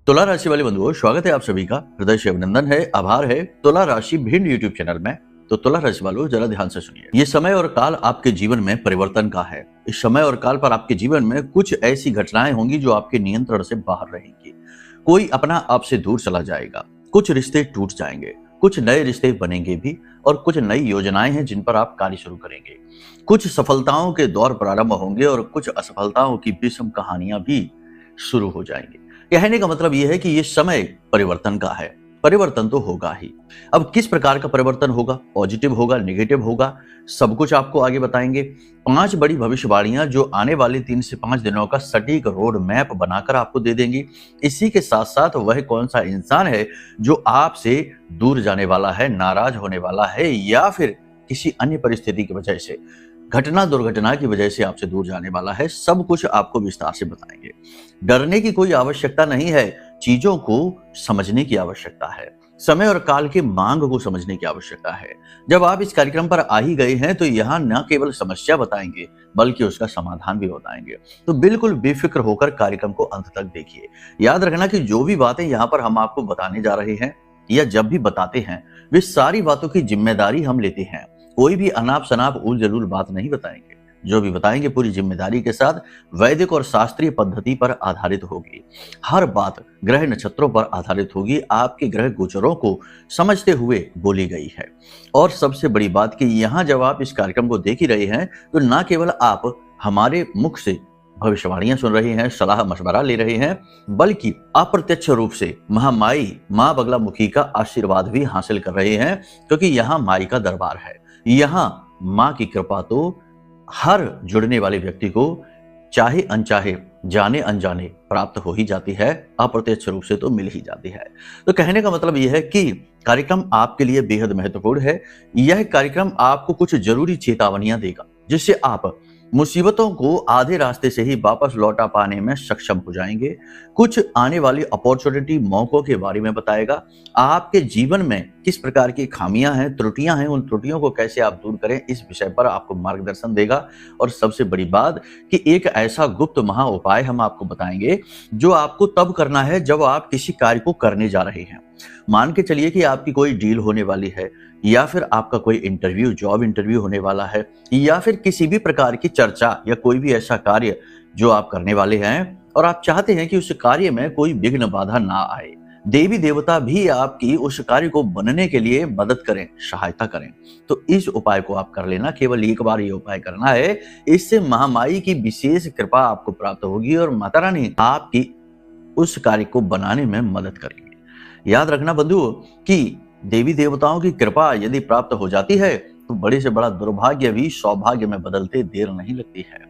तुला राशि वाले बंधुओं, स्वागत है आप सभी का। हृदय से अभिनंदन है, आभार है तुला राशि भिंड यूट्यूब चैनल में। तो तुला राशि वालों, जरा ध्यान से सुनिए। ये समय और काल आपके जीवन में परिवर्तन का है। इस समय और काल पर आपके जीवन में कुछ ऐसी घटनाएं होंगी जो आपके नियंत्रण से बाहर रहेंगी। कोई अपना आपसे दूर चला जाएगा, कुछ रिश्ते टूट जाएंगे, कुछ नए रिश्ते बनेंगे भी, और कुछ नई योजनाएं हैं जिन पर आप कार्य शुरू करेंगे। कुछ सफलताओं के दौर प्रारंभ होंगे और कुछ असफलताओं की विषम कहानियां भी शुरू हो जाएंगी। कहने का मतलब यह है कि यह समय परिवर्तन का है। परिवर्तन तो होगा ही। अब किस प्रकार का परिवर्तन होगा, पॉजिटिव होगा, नेगेटिव होगा, सब कुछ आपको आगे बताएंगे। 5 बड़ी भविष्यवाणियां जो आने वाले 3 से 5 दिनों का सटीक रोड मैप बनाकर आपको दे देंगी। इसी के साथ साथ वह कौन सा इंसान है जो आपसे दूर जाने वाला है, नाराज होने वाला है, या फिर किसी अन्य परिस्थिति की वजह से, घटना दुर्घटना की वजह से आपसे दूर जाने वाला है, सब कुछ आपको विस्तार से बताएंगे। डरने की कोई आवश्यकता नहीं है, चीजों को समझने की आवश्यकता है। समय और काल के मांग को समझने की आवश्यकता है। जब आप इस कार्यक्रम पर आ ही गए हैं तो यहाँ न केवल समस्या बताएंगे बल्कि उसका समाधान भी बताएंगे। तो बिल्कुल बेफिक्र होकर कार्यक्रम को अंत तक देखिए। याद रखना कि जो भी बातें यहाँ पर हम आपको बताने जा रहे हैं या जब भी बताते हैं, वे सारी बातों की जिम्मेदारी हम लेते हैं। कोई भी अनाप शनाप उल जलूल बात नहीं बताएंगे। जो भी बताएंगे पूरी जिम्मेदारी के साथ वैदिक और शास्त्रीय पद्धति पर आधारित होगी। हर बात ग्रह नक्षत्रों पर आधारित होगी, आपके ग्रह गोचरों को समझते हुए बोली गई है। और सबसे बड़ी बात कि यहाँ जब आप इस कार्यक्रम को देख ही रहे हैं तो न केवल आप हमारे मुख से भविष्यवाणियां सुन रहे हैं, सलाह मशवरा ले रहे हैं, बल्कि अप्रत्यक्ष रूप से महामाई मां बगलामुखी का आशीर्वाद भी हासिल कर रहे हैं, क्योंकि यहाँ माई का दरबार है। यहाँ मां की कृपा तो हर जुड़ने वाले व्यक्ति को चाहे अनचाहे, जाने अनजाने प्राप्त हो ही जाती है, अप्रत्यक्ष रूप से तो मिल ही जाती है। तो कहने का मतलब यह है कि कार्यक्रम आपके लिए बेहद महत्वपूर्ण है। यह कार्यक्रम आपको कुछ जरूरी चेतावनियां देगा जिससे आप मुसीबतों को आधे रास्ते से ही वापस लौटा पाने में सक्षम हो जाएंगे। कुछ आने वाली अपॉर्चुनिटी, मौकों के बारे में बताएगा। आपके जीवन में किस प्रकार की खामियां हैं, त्रुटियां हैं, उन त्रुटियों को कैसे आप दूर करें, इस विषय पर आपको मार्गदर्शन देगा। और सबसे बड़ी बात कि एक ऐसा गुप्त महा उपाय हम आपको बताएंगे जो आपको तब करना है जब आप किसी कार्य को करने जा रहे हैं। मान के चलिए कि आपकी कोई डील होने वाली है, या फिर आपका कोई इंटरव्यू, जॉब इंटरव्यू होने वाला है, या फिर किसी भी प्रकार की चर्चा या कोई भी ऐसा कार्य जो आप करने वाले हैं और आप चाहते हैं कि उस कार्य में कोई विघ्न बाधा ना आए। देवी देवता भी आपकी उस कार्य को बनने के लिए मदद करें, सहायता करें। तो इस उपाय को आप कर लेना। केवल एक बार ये उपाय करना है, इससे महामाई की विशेष कृपा आपको प्राप्त होगी और माता रानी आपकी उस कार्य को बनाने में मदद करेंगे। याद रखना बंधुओं कि देवी देवताओं की कृपा यदि प्राप्त हो जाती है तो बड़े से बड़ा दुर्भाग्य भी सौभाग्य में बदलते देर नहीं लगती है।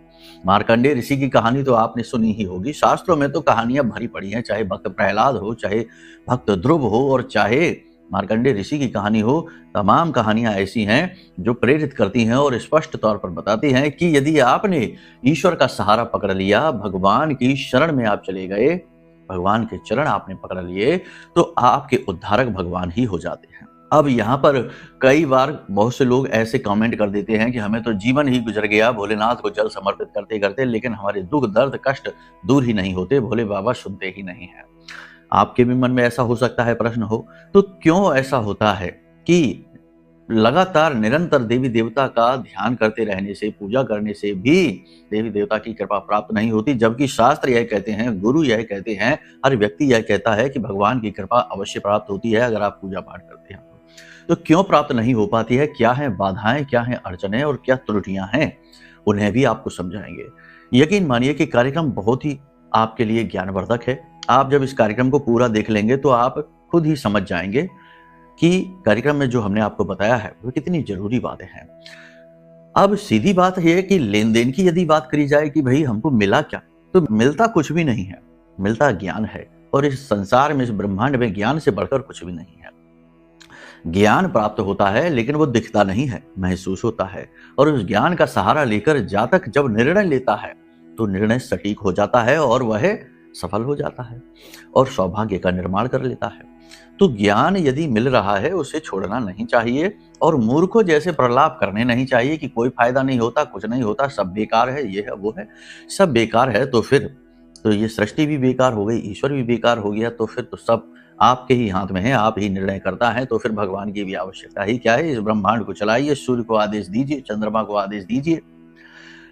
मार्कंडेय ऋषि की कहानी तो आपने सुनी ही होगी। शास्त्रों में तो कहानियां भरी पड़ी हैं, चाहे भक्त प्रहलाद हो, चाहे भक्त ध्रुव हो, और चाहे मार्कंडेय ऋषि की कहानी हो। तमाम कहानियां ऐसी हैं जो प्रेरित करती हैं और स्पष्ट तौर पर बताती हैं कि यदि आपने ईश्वर का सहारा पकड़ लिया, भगवान की शरण में आप चले गए, भगवान के चरण आपने पकड़ लिए, तो आपके उद्धारक भगवान ही हो जाते हैं। अब यहाँ पर कई बार बहुत से लोग ऐसे कमेंट कर देते हैं कि हमें तो जीवन ही गुजर गया भोलेनाथ को जल समर्पित करते करते, लेकिन हमारे दुख दर्द कष्ट दूर ही नहीं होते, भोले बाबा सुनते ही नहीं है। आपके भी मन में ऐसा हो सकता है प्रश्न हो, तो क्यों ऐसा होता है कि लगातार निरंतर देवी देवता का ध्यान करते रहने से, पूजा करने से भी देवी देवता की कृपा प्राप्त नहीं होती, जबकि शास्त्र यह कहते हैं, गुरु यह कहते हैं, हर व्यक्ति यह कहता है कि भगवान की कृपा अवश्य प्राप्त होती है अगर आप पूजा पाठ करते हैं। तो क्यों प्राप्त नहीं हो पाती है, क्या है बाधाएं, क्या है अड़चने और क्या त्रुटियां हैं, उन्हें भी आपको समझाएंगे। यकीन मानिए कि कार्यक्रम बहुत ही आपके लिए ज्ञानवर्धक है। आप जब इस कार्यक्रम को पूरा देख लेंगे तो आप खुद ही समझ जाएंगे कि कार्यक्रम में जो हमने आपको बताया है वो कितनी जरूरी बातें हैं। अब सीधी बात यह है कि लेन देन की यदि बात करी जाए कि भाई हमको मिला क्या, तो मिलता कुछ भी नहीं है, मिलता ज्ञान है। और इस संसार में, इस ब्रह्मांड में ज्ञान से बढ़कर कुछ भी नहीं है। ज्ञान प्राप्त होता है लेकिन वो दिखता नहीं है, महसूस होता है। और उस ज्ञान का सहारा लेकर जातक जब निर्णय लेता है तो निर्णय सटीक हो जाता है और वह सफल हो जाता है और सौभाग्य का निर्माण कर लेता है। तो ज्ञान यदि मिल रहा है उसे छोड़ना नहीं चाहिए और मूर्खों जैसे प्रलाप करने नहीं चाहिए कि कोई फायदा नहीं होता, कुछ नहीं होता, सब बेकार है, ये है वो है, सब बेकार है। तो फिर तो ये सृष्टि भी बेकार हो गई, ईश्वर भी बेकार हो गया, तो फिर तो सब आपके ही हाथ में है, आप ही निर्णय करता है, तो फिर भगवान की भी आवश्यकता ही क्या है। इस ब्रह्मांड को चलाइए, सूर्य को आदेश दीजिए, चंद्रमा को आदेश दीजिए,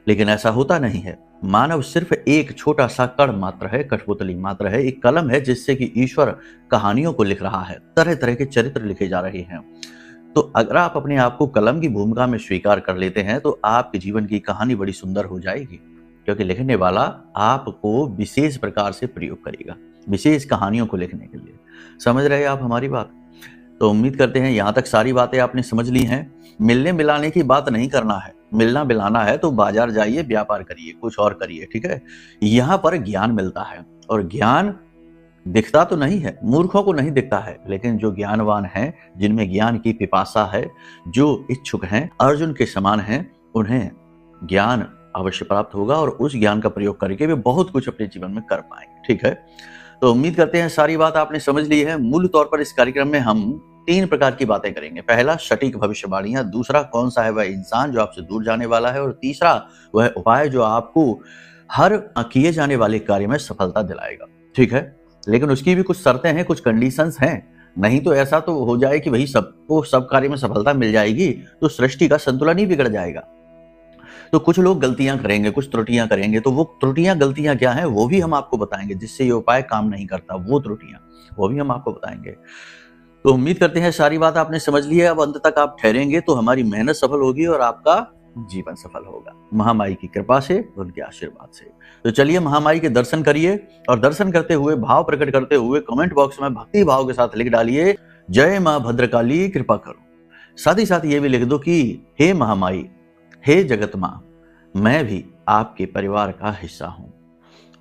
लेकिन ऐसा होता नहीं है। मानव सिर्फ एक छोटा सा कण मात्र है, कठपुतली मात्र है, एक कलम है जिससे कि ईश्वर कहानियों को लिख रहा है, तरह तरह के चरित्र लिखे जा रहे हैं। तो अगर आप अपने आप को कलम की भूमिका में स्वीकार कर लेते हैं तो आपके जीवन की कहानी बड़ी सुंदर हो जाएगी, क्योंकि लिखने वाला आपको विशेष प्रकार से प्रयोग करेगा, विशेष कहानियों को लिखने के लिए। समझ रहे हैं आप हमारी बात? तो उम्मीद करते हैं यहाँ तक सारी बातें आपने समझ ली हैं। मिलने मिलाने की बात नहीं करना है, मिलना मिलाना है तो बाजार जाइए, व्यापार करिए, कुछ और करिए, ठीक है। यहाँ पर ज्ञान मिलता है, और ज्ञान दिखता तो नहीं है, मूर्खों को नहीं दिखता है, लेकिन जो ज्ञानवान हैं, जिनमें ज्ञान की पिपासा है, जो इच्छुक हैं, अर्जुन के समान हैं, उन्हें ज्ञान अवश्य प्राप्त होगा और उस ज्ञान का प्रयोग करके वे बहुत कुछ अपने जीवन में कर पाएंगे, ठीक है। तो उम्मीद करते हैं सारी बात आपने समझ ली है। मूल तौर पर इस कार्यक्रम में हम 3 प्रकार की बातें करेंगे। पहला, सटीक भविष्यवाणियां, दूसरा, कौन सा है वह इंसान जो आपसे दूर जाने वाला है, और तीसरा, वह उपाय जो आपको हर किए जाने वाले कार्य में सफलता दिलाएगा, ठीक है। लेकिन उसकी भी कुछ शर्तें हैं, कुछ कंडीशंस हैं, नहीं तो ऐसा तो हो जाए कि वही सबको सब कार्य में सफलता मिल जाएगी तो सृष्टि का संतुलन ही बिगड़ जाएगा। तो कुछ लोग गलतियां करेंगे, कुछ त्रुटियां करेंगे, तो वो त्रुटियां गलतियां क्या है वो भी हम आपको बताएंगे, जिससे ये उपाय काम नहीं करता, वो त्रुटियां वो भी हम आपको बताएंगे। तो उम्मीद करते हैं सारी बात आपने समझ ली है। अब अंत तक आप ठहरेंगे तो हमारी मेहनत सफल होगी और आपका जीवन सफल होगा, महामाई की कृपा से, उनके आशीर्वाद से। तो चलिए महामाई के दर्शन करिए, और दर्शन करते हुए, भाव प्रकट करते हुए कमेंट बॉक्स में भक्ति भाव के साथ लिख डालिए, जय मां भद्रकाली कृपा करो। साथ ही साथ ये भी लिख दो कि हे महामाई, हे जगत मां, मैं भी आपके परिवार का हिस्सा हूं।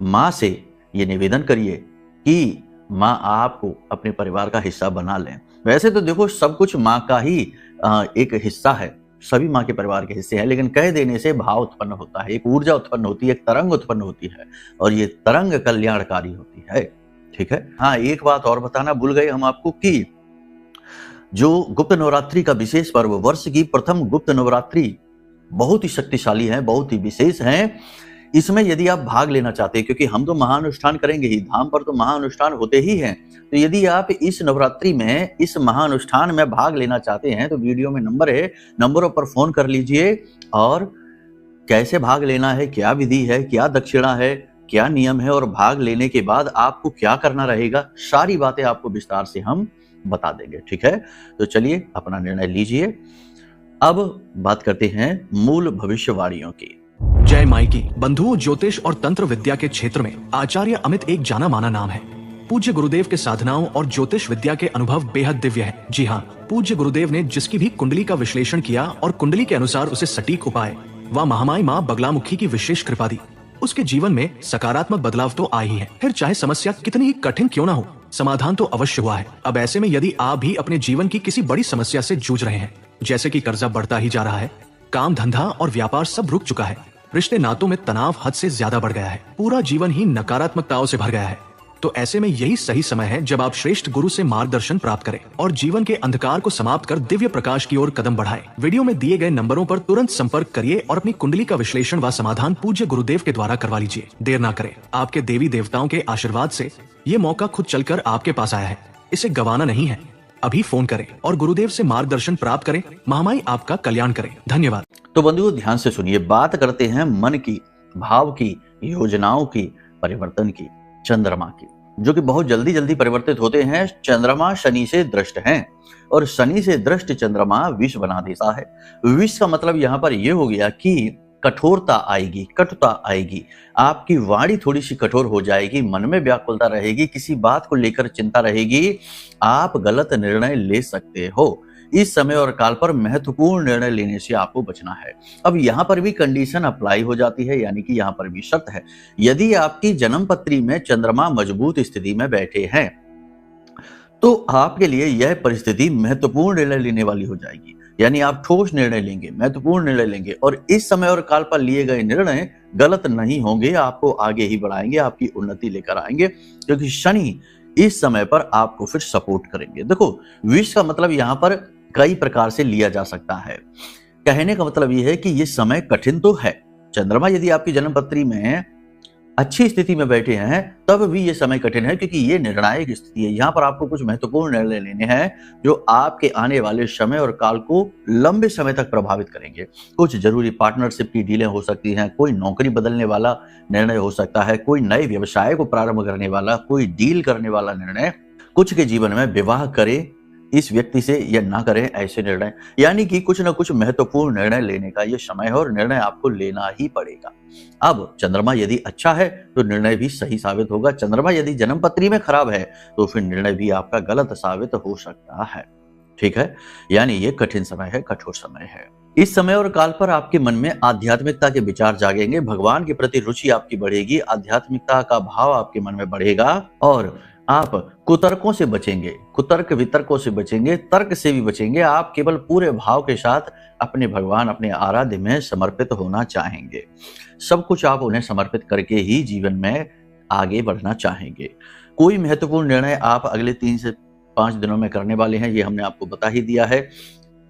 मां से ये निवेदन करिए कि मां आपको अपने परिवार का हिस्सा बना लें। वैसे तो देखो सब कुछ मां का ही एक हिस्सा है, सभी मां के परिवार के हिस्से हैं, लेकिन कह देने से भाव उत्पन्न होता है, एक ऊर्जा उत्पन्न होती है, एक तरंग उत्पन्न होती है, और ये तरंग कल्याणकारी होती है, ठीक है। हाँ, एक बात और बताना भूल गए हम आपको कि जो गुप्त नवरात्रि का विशेष पर्व, वर्ष की प्रथम गुप्त नवरात्रि बहुत ही शक्तिशाली है, बहुत ही विशेष है। इसमें यदि आप भाग लेना चाहते हैं, क्योंकि हम तो महाअनुष्ठान करेंगे ही, धाम पर तो महाअनुष्ठान होते ही हैं, तो यदि आप इस नवरात्रि में इस महाअनुष्ठान में भाग लेना चाहते हैं तो वीडियो में नंबर है, नंबरों पर फोन कर लीजिए। और कैसे भाग लेना है, क्या विधि है, क्या दक्षिणा है, क्या नियम है, और भाग लेने के बाद आपको क्या करना रहेगा, सारी बातें आपको विस्तार से हम बता देंगे, ठीक है। तो चलिए अपना निर्णय लीजिए। अब बात करते हैं मूल भविष्यवाणियों की। जय माई की। बंधुओं, ज्योतिष और तंत्र विद्या के क्षेत्र में आचार्य अमित एक जाना माना नाम है। पूज्य गुरुदेव के साधनाओं और ज्योतिष विद्या के अनुभव बेहद दिव्य है। जी हाँ, पूज्य गुरुदेव ने जिसकी भी कुंडली का विश्लेषण किया और कुंडली के अनुसार उसे सटीक उपाय व महामाई माँ बगलामुखी की विशेष कृपा दी, उसके जीवन में सकारात्मक बदलाव तो आए ही है। फिर चाहे समस्या कितनी ही कठिन क्यों न हो, समाधान तो अवश्य हुआ है। अब ऐसे में यदि आप भी अपने जीवन की किसी बड़ी समस्या से जूझ रहे हैं, जैसे कि कर्जा बढ़ता ही जा रहा है, काम धंधा और व्यापार सब रुक चुका है, रिश्ते नातों में तनाव हद से ज्यादा बढ़ गया है, पूरा जीवन ही नकारात्मकताओं से भर गया है, तो ऐसे में यही सही समय है जब आप श्रेष्ठ गुरु से मार्गदर्शन प्राप्त करें और जीवन के अंधकार को समाप्त कर दिव्य प्रकाश की ओर कदम बढ़ाएं। वीडियो में दिए गए नंबरों पर तुरंत संपर्क करिए और अपनी कुंडली का विश्लेषण व समाधान पूज्य गुरुदेव के द्वारा करवा लीजिए। देर ना करें, आपके देवी देवताओं के आशीर्वाद से ये मौका खुद चलकर आपके पास आया है, इसे गंवाना नहीं है। अभी फोन करें और गुरुदेव से मार्गदर्शन प्राप्त करें। महामाई आपका कल्याण करें। धन्यवाद। तो बंधुओं, ध्यान से सुनिए, बात करते हैं मन की, भाव की, योजनाओं की, परिवर्तन की, चंद्रमा की, जो कि बहुत जल्दी जल्दी परिवर्तित होते हैं। चंद्रमा शनि से दृष्ट हैं और शनि से दृष्ट चंद्रमा विष बना देता है। विष का मतलब यहाँ पर यह हो गया कि कठोरता आएगी, कटुता आएगी, आपकी वाणी थोड़ी सी कठोर हो जाएगी, मन में व्याकुलता रहेगी, किसी बात को लेकर चिंता रहेगी, आप गलत निर्णय ले सकते हो। इस समय और काल पर महत्वपूर्ण निर्णय लेने से आपको बचना है। अब यहाँ पर भी कंडीशन अप्लाई हो जाती है, यानी कि यहाँ पर भी शर्त है। यदि आपकी जन्म पत्री में चंद्रमा मजबूत स्थिति में बैठे हैं तो आपके लिए यह परिस्थिति महत्वपूर्ण निर्णय लेने वाली हो जाएगी, यानी आप ठोस निर्णय लेंगे, महत्वपूर्ण निर्णय लेंगे, और इस समय और काल पर लिए गए निर्णय गलत नहीं होंगे, आपको आगे ही बढ़ाएंगे, आपकी उन्नति लेकर आएंगे, क्योंकि शनि इस समय पर आपको फिर सपोर्ट करेंगे। देखो, विष का मतलब यहाँ पर कई प्रकार से लिया जा सकता है। कहने का मतलब यह है कि यह समय कठिन तो है। चंद्रमा यदि आपकी जन्म पत्री में अच्छी स्थिति में बैठे हैं तब भी ये समय कठिन है, क्योंकि ये निर्णायक स्थिति है। यहाँ पर आपको कुछ महत्वपूर्ण निर्णय लेने हैं जो आपके आने वाले समय और काल को लंबे समय तक प्रभावित करेंगे। कुछ जरूरी पार्टनरशिप की डीलें हो सकती हैं, कोई नौकरी बदलने वाला निर्णय हो सकता है, कोई नए व्यवसाय को प्रारंभ करने वाला, कोई डील करने वाला निर्णय, कुछ के जीवन में विवाह करे इस व्यक्ति से या ना करें ऐसे निर्णय, यानी कि कुछ ना कुछ महत्वपूर्ण निर्णय लेने का ये समय है और निर्णय आपको लेना ही पड़ेगा। अब चंद्रमा यदि अच्छा है तो निर्णय भी सही साबित होगा, चंद्रमा यदि जन्म पत्री में खराब है तो फिर निर्णय भी आपका गलत साबित हो सकता है। ठीक है, यानी ये कठिन समय है, कठोर समय है। इस समय और काल पर आपके मन में आध्यात्मिकता के विचार जागेंगे, भगवान के प्रति रुचि आपकी बढ़ेगी, आध्यात्मिकता का भाव आपके मन में बढ़ेगा और आप कुतर्कों से बचेंगे, कुतर्क वितर्कों से बचेंगे, तर्क से भी बचेंगे। आप केवल पूरे भाव के साथ अपने भगवान, अपने आराध्य में समर्पित होना चाहेंगे। सब कुछ आप उन्हें समर्पित करके ही जीवन में आगे बढ़ना चाहेंगे। कोई महत्वपूर्ण निर्णय आप अगले 3 से 5 दिनों में करने वाले हैं, ये हमने आपको बता ही दिया है।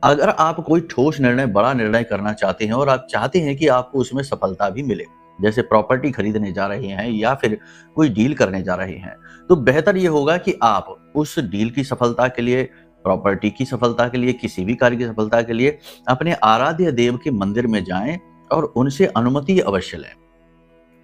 अगर आप कोई ठोस निर्णय, बड़ा निर्णय करना चाहते हैं और आप चाहते हैं कि आपको उसमें सफलता भी मिले, जैसे प्रॉपर्टी खरीदने जा रहे हैं या फिर कोई डील करने जा रहे हैं, तो बेहतर ये होगा कि आप उस डील की सफलता के लिए, प्रॉपर्टी की सफलता के लिए, किसी भी कार्य की सफलता के लिए अपने आराध्य देव के मंदिर में जाएं और उनसे अनुमति अवश्य लें,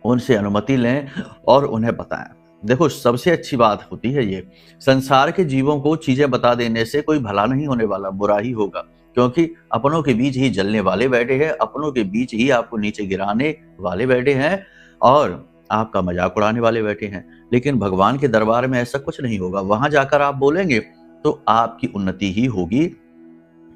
उनसे अनुमति लें और उन्हें बताएं। देखो, सबसे अच्छी बात होती है ये, संसार के जीवों को चीजें बता देने से कोई भला नहीं होने वाला, बुरा ही होगा, क्योंकि अपनों के बीच ही जलने वाले बैठे हैं, अपनों के बीच ही आपको नीचे गिराने वाले बैठे हैं और आपका मजाक उड़ाने वाले बैठे हैं। लेकिन भगवान के दरबार में ऐसा कुछ नहीं होगा। वहां जाकर आप बोलेंगे तो आपकी उन्नति ही होगी,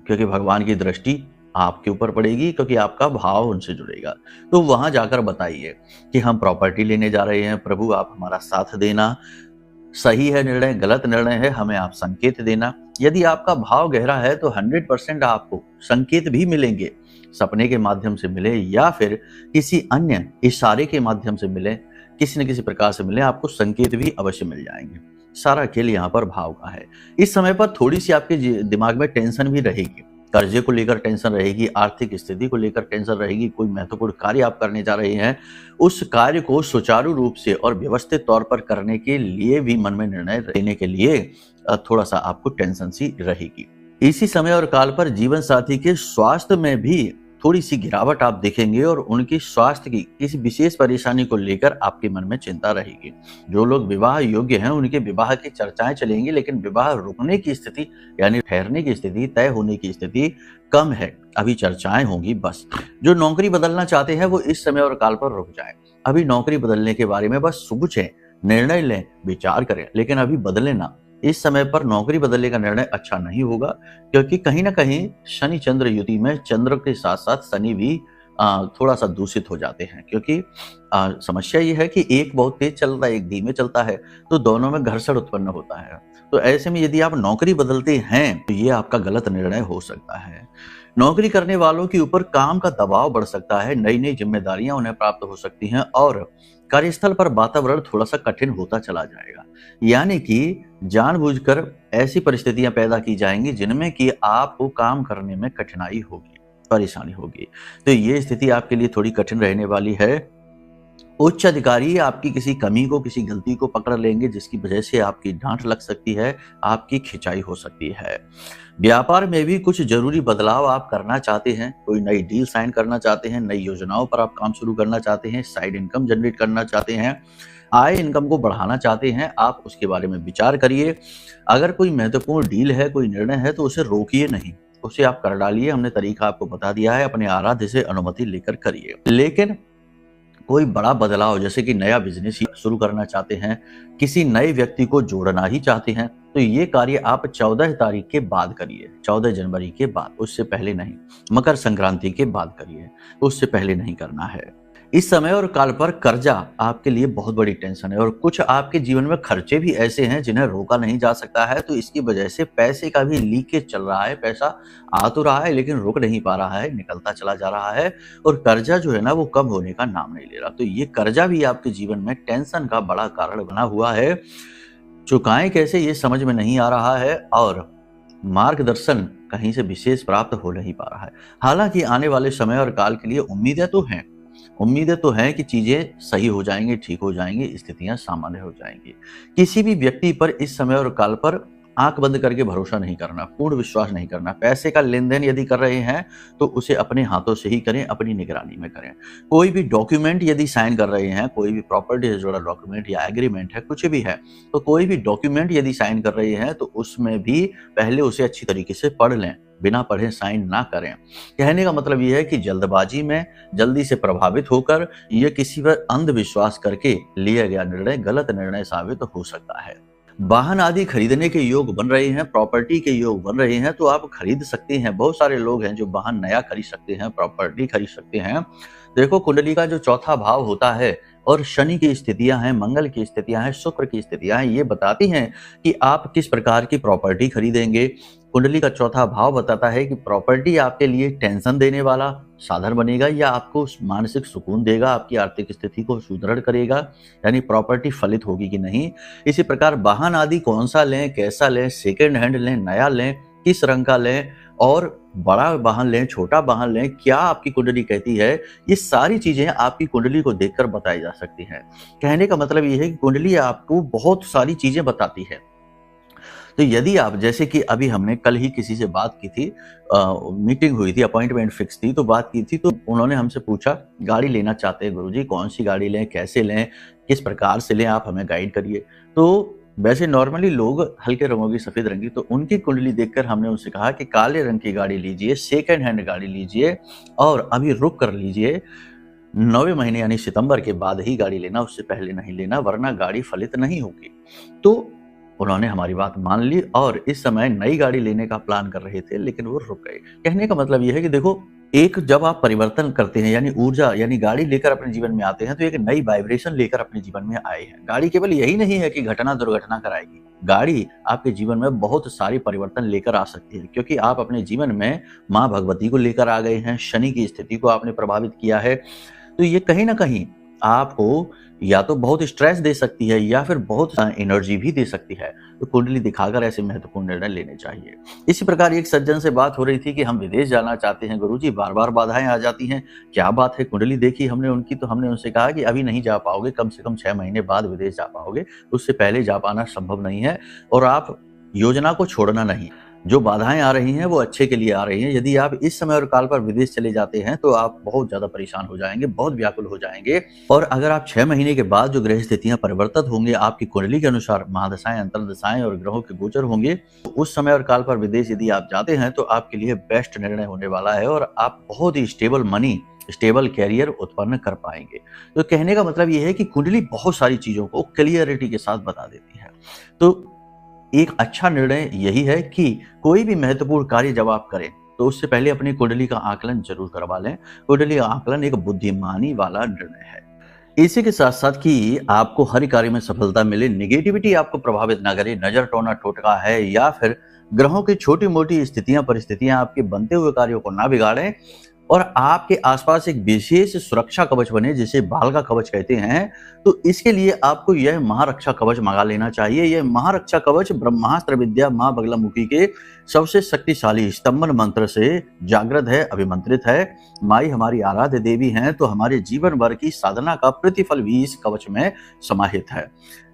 क्योंकि भगवान की दृष्टि आपके ऊपर पड़ेगी, क्योंकि आपका भाव उनसे जुड़ेगा। तो वहां जाकर बताइए कि हम प्रॉपर्टी लेने जा रहे हैं, प्रभु आप हमारा साथ देना, सही है निर्णय, गलत निर्णय है, हमें आप संकेत देना। यदि आपका भाव गहरा है तो 100% आपको संकेत भी मिलेंगे, सपने के माध्यम से मिले या फिर किसी अन्य इशारे के माध्यम से मिले, किसी न किसी प्रकार से मिले, आपको संकेत भी अवश्य मिल जाएंगे। सारा खेल यहाँ पर भाव का है। इस समय पर थोड़ी सी आपके दिमाग में टेंशन भी रहेगी, कर्जे को लेकर टेंशन रहेगी, आर्थिक स्थिति को लेकर टेंशन रहेगी। कोई महत्वपूर्ण कार्य आप करने जा रहे हैं, उस कार्य को सुचारू रूप से और व्यवस्थित तौर पर करने के लिए भी मन में निर्णय लेने के लिए थोड़ा सा आपको टेंशन सी रहेगी। इसी समय और काल पर जीवन साथी के स्वास्थ्य में भी थोड़ी सी गिरावट आप देखेंगे और उनकी स्वास्थ्य की किसी विशेष परेशानी को लेकर आपके मन में चिंता रहेगी। जो लोग विवाह योग्य हैं उनके विवाह की चर्चाएं चलेंगी, लेकिन विवाह रुकने की स्थिति यानी ठहरने की स्थिति, तय होने की स्थिति कम है, अभी चर्चाएं होंगी बस। जो नौकरी बदलना चाहते हैं वो इस समय और काल पर रुक जाए, अभी नौकरी बदलने के बारे में बस सोचें, निर्णय लें, विचार करें, लेकिन अभी बदले ना। इस समय पर नौकरी बदलने का निर्णय अच्छा नहीं होगा, क्योंकि कहीं ना कहीं शनि चंद्र युति में चंद्र के साथ साथ शनि भी थोड़ा सा दूषित हो जाते हैं, क्योंकि समस्या ये है कि एक बहुत तेज चलता है, एक धीमे चलता है, तो दोनों में घर्षण उत्पन्न होता है। तो ऐसे में यदि आप नौकरी बदलते हैं तो ये आपका गलत निर्णय हो सकता है। नौकरी करने वालों के ऊपर काम का दबाव बढ़ सकता है, नई नई जिम्मेदारियां उन्हें प्राप्त हो सकती हैं और कार्यस्थल पर वातावरण थोड़ा सा कठिन होता चला जाएगा। यानी कि जानबूझकर ऐसी परिस्थितियां पैदा की जाएंगी जिनमें कि आपको काम करने में कठिनाई होगी, परेशानी होगी। तो ये स्थिति आपके लिए थोड़ी कठिन रहने वाली है। उच्च अधिकारी आपकी किसी कमी को, किसी गलती को पकड़ लेंगे, जिसकी वजह से आपकी डांट लग सकती है, आपकी खिंचाई हो सकती है। व्यापार में भी कुछ जरूरी बदलाव आप करना चाहते हैं, कोई नई डील साइन करना चाहते हैं, नई योजनाओं पर आप काम शुरू करना चाहते हैं, साइड इनकम जनरेट करना चाहते हैं, आय इनकम को बढ़ाना चाहते हैं, आप उसके बारे में विचार करिए। अगर कोई महत्वपूर्ण डील है, कोई निर्णय है तो उसे रोकिए नहीं, उसे आप कर डालिए। हमने तरीका आपको बता दिया है, अपने आराध्य से अनुमति लेकर करिए। लेकिन कोई बड़ा बदलाव जैसे कि नया बिजनेस शुरू करना चाहते हैं, किसी नए व्यक्ति को जोड़ना ही चाहते हैं, तो ये कार्य आप 14 तारीख के बाद करिए, 14 जनवरी के बाद, उससे पहले नहीं। मकर संक्रांति के बाद करिए, उससे पहले नहीं करना है। इस समय और काल पर कर्जा आपके लिए बहुत बड़ी टेंशन है और कुछ आपके जीवन में खर्चे भी ऐसे हैं जिन्हें रोका नहीं जा सकता है, तो इसकी वजह से पैसे का भी लीकेज चल रहा है। पैसा आ तो रहा है लेकिन रुक नहीं पा रहा है, निकलता चला जा रहा है और कर्जा जो है ना वो कम होने का नाम नहीं ले रहा। तो ये कर्जा भी आपके जीवन में टेंशन का बड़ा कारण बना हुआ है। चुकाएं कैसे ये समझ में नहीं आ रहा है और मार्गदर्शन कहीं से विशेष प्राप्त हो नहीं पा रहा है। हालांकि आने वाले समय और काल के लिए उम्मीदें तो हैं, उम्मीदें तो हैं कि चीजें सही हो जाएंगी, ठीक हो जाएंगी, स्थितियां सामान्य हो जाएंगी। किसी भी व्यक्ति पर इस समय और काल पर आंख बंद करके भरोसा नहीं करना, पूर्ण विश्वास नहीं करना। पैसे का लेन देन यदि कर रहे हैं तो उसे अपने हाथों से ही करें, अपनी निगरानी में करें। कोई भी डॉक्यूमेंट यदि साइन कर रहे हैं, कोई भी प्रॉपर्टी से जुड़ा डॉक्यूमेंट या एग्रीमेंट है, कुछ भी है, तो कोई भी डॉक्यूमेंट यदि साइन कर रहे हैं तो उसमें भी पहले उसे अच्छी तरीके से पढ़ लें, बिना पढ़े साइन ना करें। कहने का मतलब यह है कि जल्दबाजी में, जल्दी से प्रभावित होकर या किसी पर अंधविश्वास करके लिया गया निर्णय गलत निर्णय साबित हो सकता है। वाहन आदि खरीदने के योग बन रहे हैं, प्रॉपर्टी के योग बन रहे हैं तो आप खरीद सकते हैं। बहुत सारे लोग हैं जो वाहन नया खरीद सकते हैं, प्रॉपर्टी खरीद सकते हैं। देखो, कुंडली का जो चौथा भाव होता है और शनि की स्थितियां हैं, मंगल की स्थितियां हैं, शुक्र की स्थितियां हैं, ये बताती हैं कि आप किस प्रकार की प्रॉपर्टी खरीदेंगे। कुंडली का चौथा भाव बताता है कि प्रॉपर्टी आपके लिए टेंशन देने वाला साधन बनेगा या आपको मानसिक सुकून देगा, आपकी आर्थिक स्थिति को सुदृढ़ करेगा, यानी प्रॉपर्टी फलित होगी कि नहीं। इसी प्रकार वाहन आदि कौन सा लें, कैसा लें, सेकेंड हैंड लें, नया लें, किस रंग का लें, और बड़ा वाहन लें, छोटा वाहन लें, क्या आपकी कुंडली कहती है, ये सारी चीजें आपकी कुंडली को देखकर बताई जा सकती हैं। कहने का मतलब ये है कि कुंडली आपको बहुत सारी चीजें बताती है। तो यदि आप, जैसे कि अभी हमने कल ही किसी से बात की थी, मीटिंग हुई थी, अपॉइंटमेंट फिक्स थी, तो बात की थी, तो उन्होंने हमसे पूछा गाड़ी लेना चाहते हैं गुरुजी, कौन सी गाड़ी लें, कैसे लें, किस प्रकार से लें, आप हमें गाइड करिए। तो वैसे नॉर्मली लोग हल्के रंगों की, सफेद रंग की, तो उनकी कुंडली देखकर हमने उनसे कहा कि काले रंग की गाड़ी लीजिए, सेकेंड हैंड गाड़ी लीजिए और अभी रुक कर लीजिए। 9वें महीने यानी सितंबर के बाद ही गाड़ी लेना, उससे पहले नहीं लेना, वरना गाड़ी फलित नहीं होगी। तो उन्होंने हमारी बात मान ली और इस समय नई गाड़ी लेने का प्लान कर रहे थे, लेकिन वो रुक गए। कहने का मतलब यह है कि देखो, एक जब आप परिवर्तन करते हैं, यानी ऊर्जा, यानी गाड़ी लेकर अपने जीवन में आते हैं, तो एक नई वाइब्रेशन लेकर अपने जीवन में आए हैं। गाड़ी केवल यही नहीं है कि घटना दुर्घटना कराएगी, गाड़ी आपके जीवन में बहुत सारी परिवर्तन लेकर आ सकती है, क्योंकि आप अपने जीवन में माँ भगवती को लेकर आ गए हैं, शनि की स्थिति को आपने प्रभावित किया है। तो ये कहीं ना कहीं आपको या तो बहुत स्ट्रेस दे सकती है या फिर बहुत एनर्जी भी दे सकती है। तो कुंडली दिखाकर ऐसे महत्वपूर्ण निर्णय लेने चाहिए। इसी प्रकार एक सज्जन से बात हो रही थी कि हम विदेश जाना चाहते हैं गुरुजी, बार बार बाधाएं आ जाती हैं, क्या बात है। कुंडली देखी हमने उनकी, तो हमने उनसे कहा कि अभी नहीं जा पाओगे, कम से कम 6 महीने बाद विदेश जा पाओगे, उससे पहले जा पाना संभव नहीं है। और आप योजना को छोड़ना नहीं, जो बाधाएं आ रही हैं वो अच्छे के लिए आ रही हैं। यदि आप इस समय और काल पर विदेश चले जाते हैं तो आप बहुत ज्यादा परेशान हो जाएंगे, बहुत व्याकुल हो जाएंगे। और अगर आप 6 महीने के बाद जो ग्रह स्थितियां परिवर्तित होंगे, आपकी कुंडली के अनुसार महादशाएं, अंतर्दशाएं और ग्रहों के गोचर होंगे, तो उस समय और काल पर विदेश यदि आप जाते हैं तो आपके लिए बेस्ट निर्णय होने वाला है और आप बहुत ही स्टेबल मनी, स्टेबल कैरियर उत्पन्न कर पाएंगे। तो कहने का मतलब यह है कि कुंडली बहुत सारी चीजों को क्लियरिटी के साथ बता देती है। तो एक अच्छा निर्णय यही है कि कोई भी महत्वपूर्ण कार्य जब आप करें तो उससे पहले अपनी कुंडली का आकलन जरूर करवा लें। कुंडली का आकलन एक बुद्धिमानी वाला निर्णय है। इसी के साथ साथ कि आपको हर कार्य में सफलता मिले, निगेटिविटी आपको प्रभावित ना करे, नजर टोना टोटका है या फिर ग्रहों की छोटी मोटी स्थितियां परिस्थितियां आपके बनते हुए कार्यों को ना बिगाड़ें और आपके आसपास एक विशेष सुरक्षा कवच बने, जिसे बाल का कवच कहते हैं। तो इसके लिए आपको यह महारक्षा कवच मंगा लेना चाहिए। यह महारक्षा कवच ब्रह्मास्त्र विद्या मां बगलामुखी के सबसे शक्तिशाली स्तंभन मंत्र से जागृत है, अभिमंत्रित है। माई हमारी आराध्य देवी हैं, तो हमारे जीवन भर की साधना का प्रतिफल भी इस कवच में समाहित है।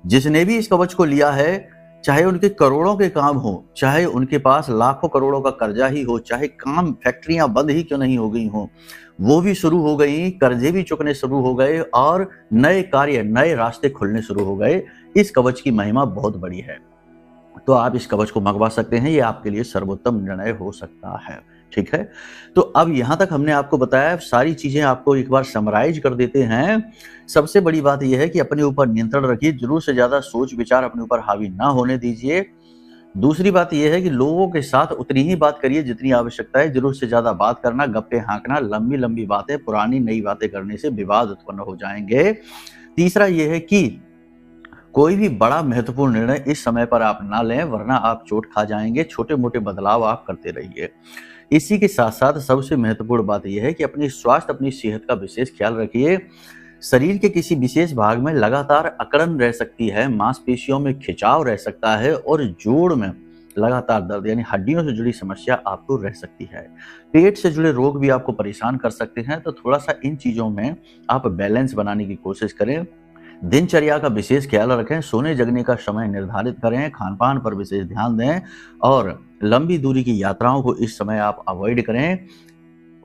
जिसने भी इस कवच को लिया है, चाहे उनके करोड़ों के काम हो, चाहे उनके पास लाखों करोड़ों का कर्जा ही हो, चाहे काम फैक्ट्रियां बंद ही क्यों नहीं हो गई हो, वो भी शुरू हो गई, कर्जे भी चुकने शुरू हो गए और नए कार्य, नए रास्ते खुलने शुरू हो गए। इस कवच की महिमा बहुत बड़ी है, तो आप इस कवच को मंगवा सकते हैं। ये आपके लिए सर्वोत्तम निर्णय हो सकता है। ठीक है, तो अब यहां तक हमने आपको बताया, सारी चीजें आपको एक बार समराइज कर देते हैं। सबसे बड़ी बात यह है कि अपने ऊपर नियंत्रण रखिए, जरूर से ज्यादा सोच विचार अपने ऊपर हावी ना होने दीजिए। दूसरी बात यह है कि लोगों के साथ उतनी ही बात करिए जितनी आवश्यकता है। जरूर से ज्यादा बात करना, गप्पे हाँकना, लंबी लंबी बातें, पुरानी नई बातें करने से विवाद उत्पन्न हो जाएंगे। तीसरा यह है कि कोई भी बड़ा महत्वपूर्ण निर्णय इस समय पर आप ना लें, वरना आप चोट खा जाएंगे। छोटे मोटे बदलाव आप करते रहिए। इसी के साथ साथ सबसे महत्वपूर्ण बात यह है कि अपनी स्वास्थ्य, अपनी सेहत का विशेष ख्याल रखिए। शरीर के किसी विशेष भाग में लगातार अकड़न रह सकती है, मांसपेशियों में खिंचाव रह सकता है और जोड़ में लगातार दर्द यानी हड्डियों से जुड़ी समस्या आपको रह सकती है। पेट से जुड़े रोग भी आपको परेशान कर सकते हैं, तो थोड़ा सा इन चीजों में आप बैलेंस बनाने की कोशिश करें। दिनचर्या का विशेष ख्याल रखें, सोने जगने का समय निर्धारित करें, खान पान पर विशेष ध्यान दें और लंबी दूरी की यात्राओं को इस समय आप अवॉइड करें।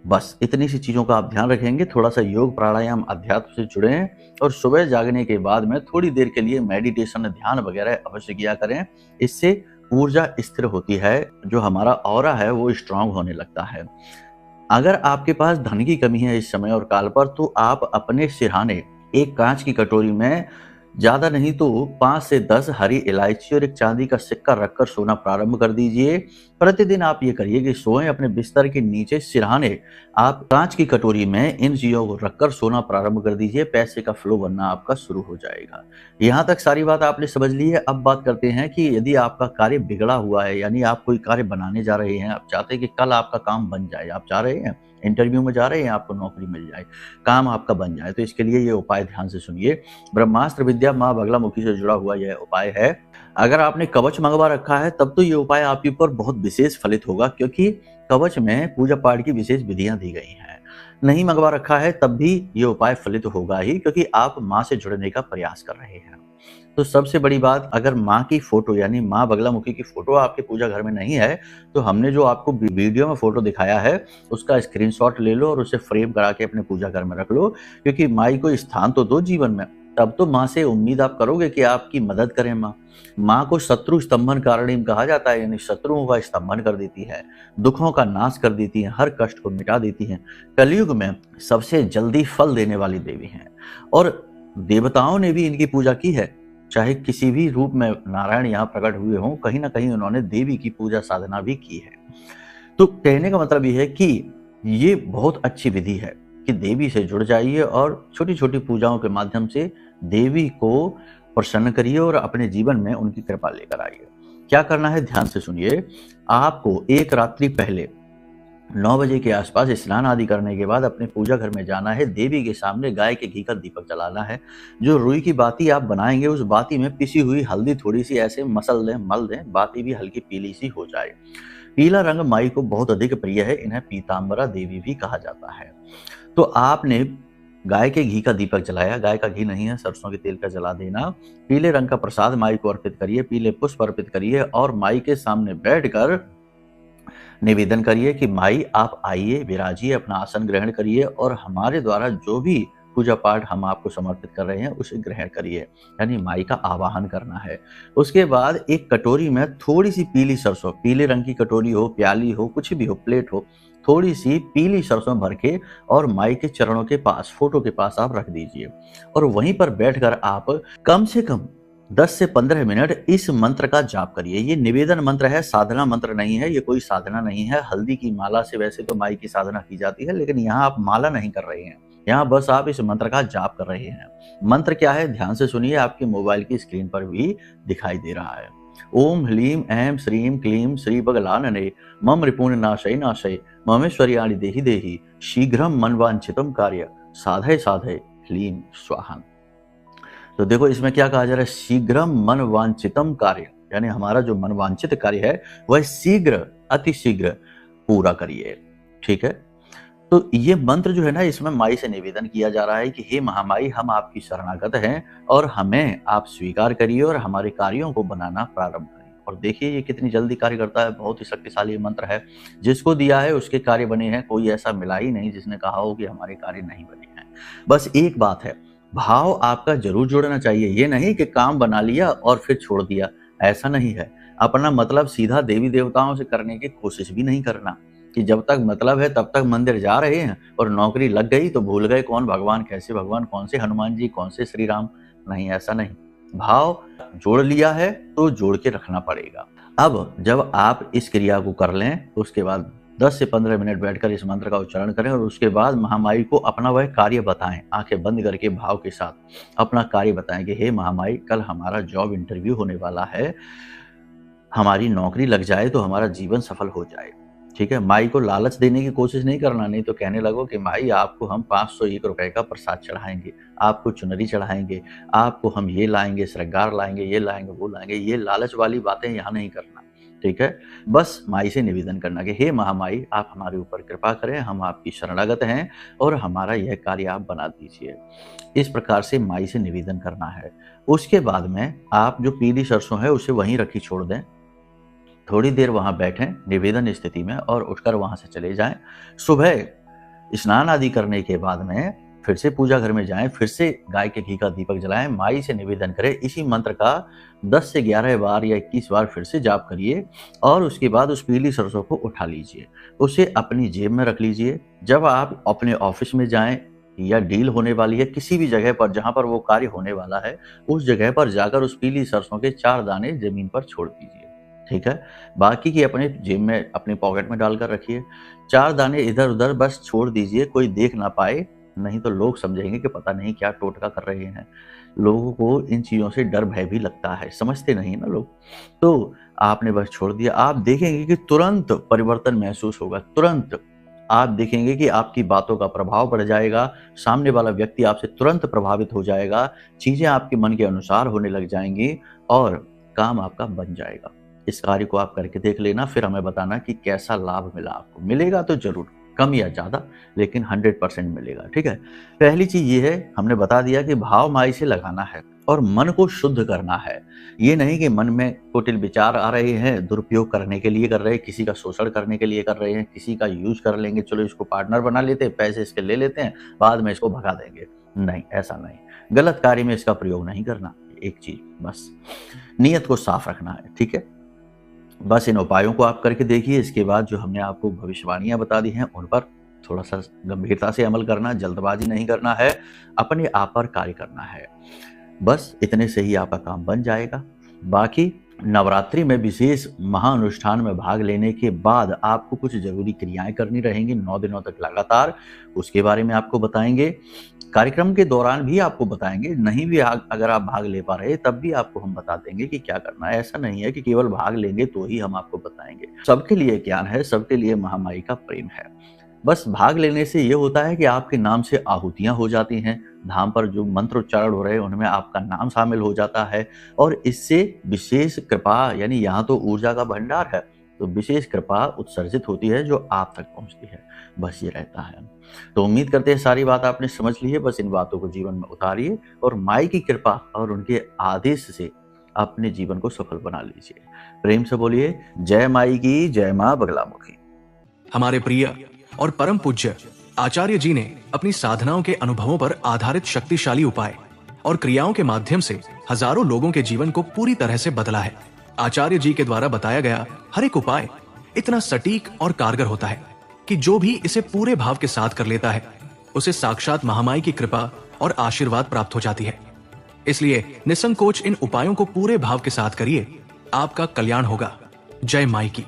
बस इतनी सी चीजों का आप ध्यान रखेंगे। थोड़ा सा योग प्राणायाम अध्यात्म से जुड़ें और सुबह जागने के बाद में थोड़ी देर के लिए मेडिटेशन ध्यान वगैरह अवश्य किया करें। इससे ऊर्जा स्थिर होती है, जो हमारा ऑरा है वो स्ट्रांग होने लगता है। अगर आपके पास धन की कमी है इस समय और काल पर, तो आप अपने सिरहाने एक कांच की कटोरी में ज्यादा नहीं तो 5 से 10 हरी इलायची और एक चांदी का सिक्का रखकर सोना प्रारंभ कर दीजिए। प्रतिदिन आप ये करिए कि सोएं अपने बिस्तर के नीचे सिरहाने आप कांच की कटोरी में इन चीजों को रखकर सोना प्रारंभ कर दीजिए। पैसे का फ्लो बनना आपका शुरू हो जाएगा। यहाँ तक सारी बात आपने समझ ली है। अब बात करते हैं कि यदि आपका कार्य बिगड़ा हुआ है, यानी आप कोई कार्य बनाने जा रहे हैं, आप चाहते हैं कि कल आपका काम बन जाए, आप चाह रहे हैं इंटरव्यू में जा रहे हैं, आपको नौकरी मिल जाए, काम आपका बन जाए, तो इसके लिए ये उपाय ध्यान से सुनिए। ब्रह्मास्त्र विद्या माँ बगलामुखी से जुड़ा हुआ यह उपाय है। अगर आपने कवच मंगवा रखा है तब तो ये उपाय आपके ऊपर बहुत विशेष फलित होगा, क्योंकि कवच में पूजा पाठ की विशेष विधियां दी गई हैं। नहीं मंगवा रखा है तब भी ये उपाय फलित होगा ही, क्योंकि आप माँ से जुड़ने का प्रयास कर रहे हैं। तो सबसे बड़ी बात, अगर माँ की फोटो यानी माँ बगलामुखी की फोटो आपके पूजा घर में नहीं है, तो हमने जो आपको वीडियो में फोटो दिखाया है उसका स्क्रीनशॉट ले लो और उसे फ्रेम करा के अपने पूजा घर में रख लो। क्योंकि माई को स्थान तो दो जीवन में, तब तो माँ से उम्मीद आप करोगे कि आपकी मदद करें। माँ को शत्रु स्तंभन कारणीम कहा जाता है, यानी शत्रुओं का स्तंभन कर देती है, दुखों का नाश कर देती है, हर कष्ट को मिटा देती है। कलयुग में सबसे जल्दी फल देने वाली देवी हैं और देवताओं ने भी इनकी पूजा की है। चाहे किसी भी रूप में नारायण यहाँ प्रकट हुए हों, कहीं ना कहीं उन्होंने देवी की पूजा साधना भी की है। तो कहने का मतलब ये है कि ये बहुत अच्छी विधि है कि देवी से जुड़ जाइए और छोटी छोटी पूजाओं के माध्यम से देवी को प्रसन्न करिए और अपने जीवन में उनकी कृपा लेकर आइए। क्या करना है ध्यान से सुनिए। आपको एक रात्रि पहले 9 बजे के आसपास स्नान आदि करने के बाद अपने पूजा घर में जाना है। देवी के सामने गाय के घी का दीपक जलाना है। जो रुई की बाती आप बनाएंगे उस बाती में पिसी हुई हल्दी थोड़ी सी ऐसे मसल दें, मल दें, बाती भी हल्की पीली सी हो जाए। पीला रंग माई को बहुत अधिक प्रिय है, इन्हें पीतांबरा देवी भी कहा जाता है। तो आपने गाय के घी का दीपक जलाया, गाय का घी नहीं है सरसों के तेल का जला देना। पीले रंग का प्रसाद माई को अर्पित करिए, पीले पुष्प अर्पित करिए और माई के सामने बैठकर निवेदन करिए कि माई आप आइए, विराजिए, अपना आसन ग्रहण करिए और हमारे द्वारा जो भी पूजा पाठ हम आपको समर्पित कर रहे हैं उसे ग्रहण करिए, यानी माई का आवाहन करना है। उसके बाद एक कटोरी में थोड़ी सी पीली सरसों, पीले रंग की कटोरी हो, प्याली हो, कुछ भी हो, प्लेट हो, थोड़ी सी पीली सरसों भर के और माई के चरणों के पास, फोटो के पास आप रख दीजिए और वहीं पर बैठकर आप कम से कम 10 से 15 मिनट इस मंत्र का जाप करिए। ये निवेदन मंत्र है, साधना मंत्र नहीं है, ये कोई साधना नहीं है। हल्दी की माला से वैसे तो माई की साधना की जाती है, लेकिन यहाँ आप माला नहीं कर रहे हैं, यहाँ बस आप इस मंत्र का जाप कर रहे हैं। मंत्र क्या है ध्यान से सुनिए, आपके मोबाइल की स्क्रीन पर भी दिखाई दे रहा है। ओम ह्लीम ऐं श्रीम क्लीम श्री बगलानने मम रिपुण नाशय नाशय ममेश्वर्याणि देहि देहि शीघ्रम मनवांछितम कार्य साधय साधय ह्लीम स्वाहा। तो देखो इसमें क्या कहा जा रहा है, शीघ्रम मनवांछितम कार्य, यानी हमारा जो मनवांछित कार्य है वह शीघ्र, अति शीघ्र पूरा करिए। ठीक है, तो ये मंत्र जो है ना, इसमें माई से निवेदन किया जा रहा है कि हे महामाई, हम आपकी शरणागत हैं और हमें आप स्वीकार करिए और हमारे कार्यों को बनाना प्रारंभ करिए। और देखिए ये कितनी जल्दी कार्य करता है, बहुत ही शक्तिशाली मंत्र है। जिसको दिया है उसके कार्य बने हैं, कोई ऐसा मिला ही नहीं जिसने कहा हो कि हमारे कार्य नहीं बने हैं। बस एक बात है, भाव आपका जरूर जुड़ना चाहिए। ये नहीं कि काम बना लिया और फिर छोड़ दिया, ऐसा नहीं है। अपना मतलब सीधा देवी देवताओं से करने की कोशिश भी नहीं करना कि जब तक मतलब है तब तक मंदिर जा रहे हैं और नौकरी लग गई तो भूल गए कौन भगवान, कैसे भगवान, कौन से हनुमान जी, कौन से श्री राम। नहीं, ऐसा नहीं। भाव जोड़ लिया है तो जोड़ के रखना पड़ेगा। अब जब आप इस क्रिया को कर लें तो उसके बाद 10 से 15 मिनट बैठकर इस मंत्र का उच्चारण करें और उसके बाद महामाई को अपना वह कार्य बताएं। आंखें बंद करके भाव के साथ अपना कार्य बताएं कि हे महामाई, कल हमारा जॉब इंटरव्यू होने वाला है, हमारी नौकरी लग जाए तो हमारा जीवन सफल हो जाए। ठीक है, माई को लालच देने की कोशिश नहीं करना, नहीं तो कहने लगो कि माई आपको हम 501 रुपए का प्रसाद चढ़ाएंगे, आपको चुनरी चढ़ाएंगे, आपको हम ये लाएंगे, श्रृंगार लाएंगे, ये लाएंगे, वो लाएंगे। ये लालच वाली बातें यहाँ नहीं करना। ठीक है। बस माई से निवेदन करना कि हे महामाई, आप हमारे ऊपर कृपा करें, हम आपकी शरणागत हैं और हमारा यह कार्य आप बना दीजिए। इस प्रकार से माई से निवेदन करना है। उसके बाद में आप जो पीली सरसों है उसे वहीं रखी छोड़ दें, थोड़ी देर वहां बैठें निवेदन स्थिति में और उठकर वहां से चले जाएं। सुबह स्नान आदि करने के बाद में फिर से पूजा घर में जाएं, फिर से गाय के घी का दीपक जलाएं, माई से निवेदन करें, इसी मंत्र का 10 से 11 बार या 21 बार फिर से जाप करिए और उसके बाद उस पीली सरसों को उठा लीजिए, उसे अपनी जेब में रख लीजिए। जब आप अपने ऑफिस में जाएं या डील होने वाली है किसी भी जगह पर जहां पर वो कार्य होने वाला है, उस जगह पर जाकर उस पीली सरसों के 4 दाने जमीन पर छोड़ दीजिए, ठीक है। बाकी की अपने जेब में अपने पॉकेट में डालकर रखिए। 4 दाने इधर उधर बस छोड़ दीजिए, कोई देख ना पाए, नहीं तो लोग समझेंगे कि पता नहीं क्या टोटका कर रहे हैं। लोगों को इन चीज़ों से डर भय भी लगता है, समझते नहीं ना लोग। तो आपने बस छोड़ दिया, आप देखेंगे कि तुरंत परिवर्तन महसूस होगा। तुरंत आप देखेंगे कि आपकी बातों का प्रभाव बढ़ जाएगा, सामने वाला व्यक्ति आपसे तुरंत प्रभावित हो जाएगा, चीज़ें आपके मन के अनुसार होने लग जाएंगी और काम आपका बन जाएगा। इस कार्य को आप करके देख लेना, फिर हमें बताना कि कैसा लाभ मिला आपको। मिलेगा तो जरूर, कम या ज़्यादा, लेकिन 100% मिलेगा, ठीक है। पहली चीज़ ये है, हमने बता दिया कि भाव माई से लगाना है और मन को शुद्ध करना है। ये नहीं कि मन में कुटिल विचार आ रहे हैं, दुरुपयोग करने के लिए कर रहे हैं, किसी का शोषण करने के लिए कर रहे हैं, किसी का यूज कर लेंगे, चलो इसको पार्टनर बना लेते हैं, पैसे इसके ले लेते हैं, बाद में इसको भगा देंगे। नहीं, ऐसा नहीं, गलत कार्य में इसका प्रयोग नहीं करना। एक चीज बस नियत को साफ रखना है, ठीक है। बस इन उपायों को आप करके देखिए। इसके बाद जो हमने आपको भविष्यवाणियां बता दी हैं उन पर थोड़ा सा गंभीरता से अमल करना, जल्दबाजी नहीं करना है, अपने आप पर कार्य करना है। बस इतने से ही आपका काम बन जाएगा। बाकी नवरात्रि में विशेष महाअनुष्ठान में भाग लेने के बाद आपको कुछ जरूरी क्रियाएं करनी रहेंगी 9 दिनों तक लगातार, उसके बारे में आपको बताएंगे। कार्यक्रम के दौरान भी आपको बताएंगे, नहीं भी अगर आप भाग ले पा रहे तब भी आपको हम बता देंगे कि क्या करना है। ऐसा नहीं है कि केवल भाग लेंगे तो ही हम आपको बताएंगे। सबके लिए ज्ञान है, सबके लिए महामाई का प्रेम है। बस भाग लेने से ये होता है कि आपके नाम से आहुतियां हो जाती हैं, धाम पर जो मंत्र उच्चारण हो रहे हैं उनमें आपका नाम शामिल हो जाता है और इससे विशेष कृपा, यानी यहाँ तो ऊर्जा का भंडार है तो विशेष कृपा उत्सर्जित होती है जो आप तक पहुंचती है। बस ये रहता है। तो उम्मीद करते हैं सारी बात आपने समझ ली है। बस इन बातों को जीवन में उतारिए और माई की कृपा और उनके आदेश से अपने जीवन को सफल बना लीजिए। प्रेम से बोलिए जय माई की, जय मां बगलामुखी। हमारे प्रिय और परम पूज्य आचार्य जी ने अपनी साधनाओं के अनुभवों पर आधारित शक्तिशाली उपाय और क्रियाओं के माध्यम से हजारों लोगों के जीवन को पूरी तरह से बदला है। आचार्य जी के द्वारा बताया गया हर एक उपाय इतना सटीक और कारगर होता है कि जो भी इसे पूरे भाव के साथ कर लेता है उसे साक्षात महामाई की कृपा और आशीर्वाद प्राप्त हो जाती है। इसलिए निसंकोच इन उपायों को पूरे भाव के साथ करिए, आपका कल्याण होगा। जय माई की।